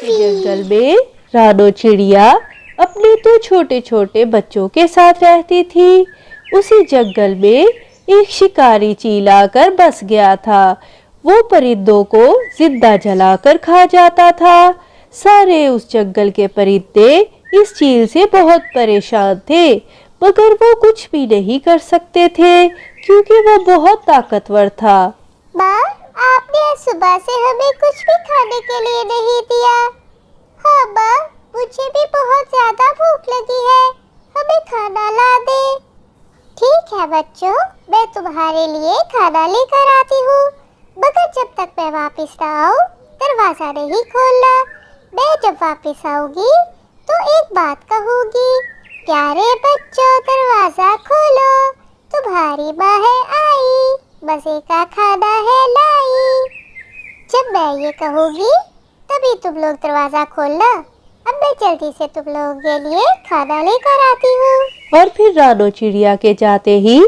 जंगल में रानो चिड़िया अपने तो छोटे छोटे बच्चों के साथ रहती थी। उसी जंगल में एक शिकारी चील आकर बस गया था। वो परिंदों को जिंदा जलाकर खा जाता था। सारे उस जंगल के परिंदे इस चील से बहुत परेशान थे, मगर वो कुछ भी नहीं कर सकते थे क्योंकि वो बहुत ताकतवर था। माँ, आपने आज सुबह से हमें कुछ भी खाने के लिए नहीं दिया। हाँ माँ, मुझे भी बहुत ज्यादा भूख लगी है, हमें खाना ला दे। ठीक है बच्चों, मैं तुम्हारे लिए खाना लेकर आती हूँ, मगर जब तक मैं वापस ना आऊँ दरवाजा नहीं खोलना। मैं जब वापस आऊंगी तो एक बात कहूंगी, प्यारे बच्चों दरवाजा खोलो, तुम्हारी माँ है आई, मजे का खाना है लाई। जब मैं ये कहूंगी तभी तुम लोग दरवाजा खोलना। अब मैं जल्दी से तुम लोगों के लिए खाना लेकर आती हूँ। और फिर रानो चिड़िया के जाते ही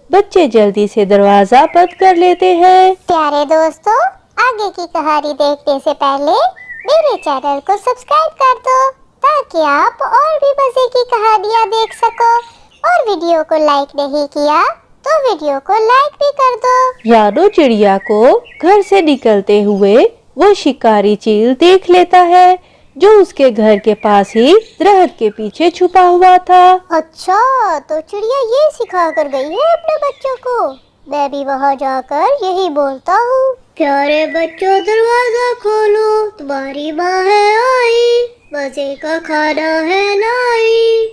बच्चे जल्दी से दरवाजा बंद कर लेते हैं। प्यारे दोस्तों, आगे की कहानी देखने से पहले मेरे चैनल को सब्सक्राइब कर दो ताकि आप और भी मजे की कहानियाँ देख सको। और वीडियो को लाइक नहीं किया तो वीडियो को लाइक भी कर दो। रानो चिड़िया को घर से निकलते हुए वो शिकारी चील देख लेता है जो उसके घर के पास ही दरख्त के पीछे छुपा हुआ था। अच्छा, तो चिड़िया ये सिखा कर गई है अपने बच्चों को। मैं भी वहाँ जाकर यही बोलता हूँ, प्यारे बच्चों दरवाजा खोलो, तुम्हारी माँ है आई, मजे का खाना है लाई।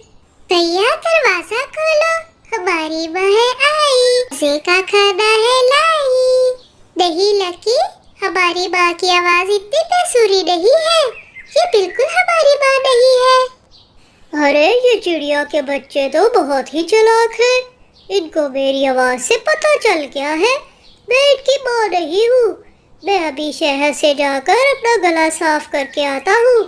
भैया दरवाजा खोलो, हमारी माँ है आई, मजे का खाना है लाई। नहीं लकी, हमारी माँ की आवाज इतनी बेसुरी नहीं है, ये बिल्कुल हमारी माँ नहीं है। अरे ये चिड़िया के बच्चे तो बहुत ही चालाक हैं। इनको मेरी आवाज से पता चल गया है मैं इनकी माँ नहीं हूँ। मैं अभी शहर से जाकर अपना गला साफ करके आता हूँ,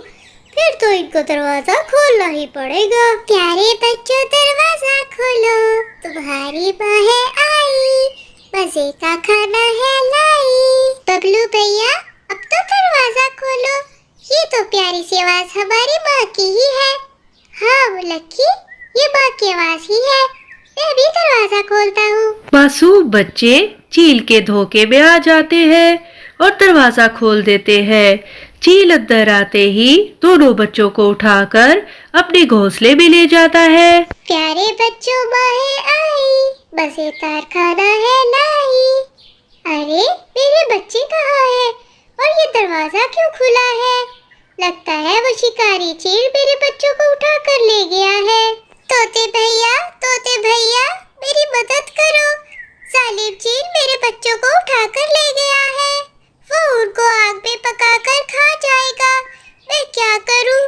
फिर तो इनको दरवाजा खोलना ही पड़ेगा। प्यारे बच्चों दरवाजा खोलो, तुम्हारी माँ है आई, मजे का खाना है लाई। बबलू भैया अब तो दरवाजा खोलो, ये तो प्यारी सी आवाज हमारी माँ की ही है। हाँ लक्की, ये माँ की आवाज ही है। मैं भी दरवाजा खोलता हूँ। मासूम बच्चे चील के धोखे में आ जाते हैं और दरवाजा खोल देते हैं। चील अंदर आते ही दोनों बच्चों को उठाकर अपने घोंसले में ले जाता है। प्यारे बच्चों, माँ है आई, मजेदार खाना है लाई। अरे मेरे बच्चे कहाँ हैं और ये दरवाजा क्यों खुला है? लगता है वो शिकारी चील मेरे बच्चों को उठा कर ले गया है। तोते भैया मेरी मदद करो, जालिम चील मेरे बच्चों को उठा कर ले गया है। वो उनको आग में पकाकर खा जाएगा। मैं क्या करूं?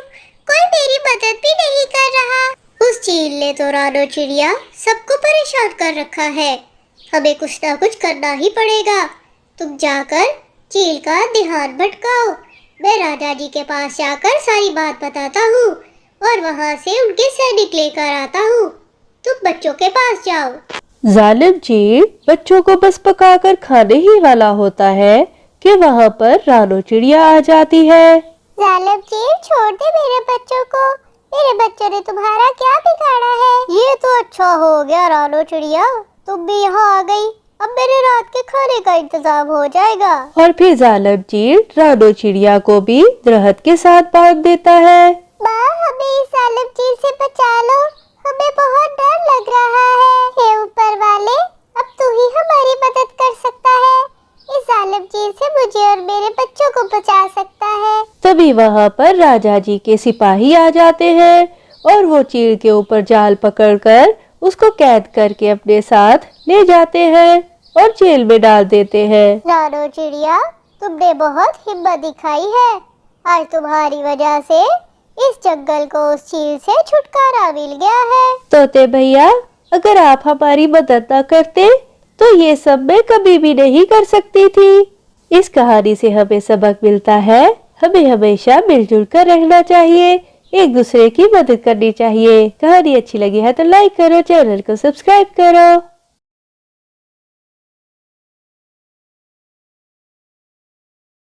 कोई मेरी मदद भी नहीं कर रहा। उस चील ने तो रानो चिड़िया सबको परेशान कर रखा है। हमें कुछ ना कुछ करना ही पड़ेगा। तुम जाकर चील का ध्यान भटकाओ। मैं राजा जी के पास जाकर सारी बात बताता हूँ और वहाँ से उनके सैनिक लेकर आता हूँ। तुम बच्चों के पास जाओ। जालिम चील बच्चों को बस पकाकर खाने ही वाला होता है कि वहाँ पर रानो चिड़िया आ जाती है। जालिम चील छोड़ दे मेरे बच्चों को, मेरे बच्चों ने तुम्हारा क्या बिगाड़ा है? ये तो अच्छा हो गया रानो चिड़िया, तुम भी यहाँ आ गई। अब मेरे रात के खाने का इंतजाम हो जाएगा। और फिर जालिम चील रानो चिड़िया को भी दरख्त के साथ बांध देता है। माँ, हमें इस जालिम चील से बचा लो, हमें बहुत डर लग रहा है। हे ऊपर वाले, अब तू ही हमारी मदद कर सकता है। इस जालिम चील से मुझे और मेरे बच्चों को बचा सकता है। तभी वहाँ पर राजा जी के सिपाही आ जाते हैं और वो चील के ऊपर जाल पकड़कर उसको कैद करके अपने साथ ले जाते हैं और जेल में डाल देते हैं। रानो चिड़िया, तुमने बहुत हिम्मत दिखाई है। आज तुम्हारी वजह से इस जंगल को उस चील से छुटकारा मिल गया है। तोते भैया, अगर आप हमारी मदद न करते तो ये सब मैं कभी भी नहीं कर सकती थी। इस कहानी से हमें सबक मिलता है, हमें हमेशा मिलजुल कर रहना चाहिए, एक दूसरे की मदद करनी चाहिए। कहानी अच्छी लगी है तो लाइक करो, चैनल को सब्सक्राइब करो।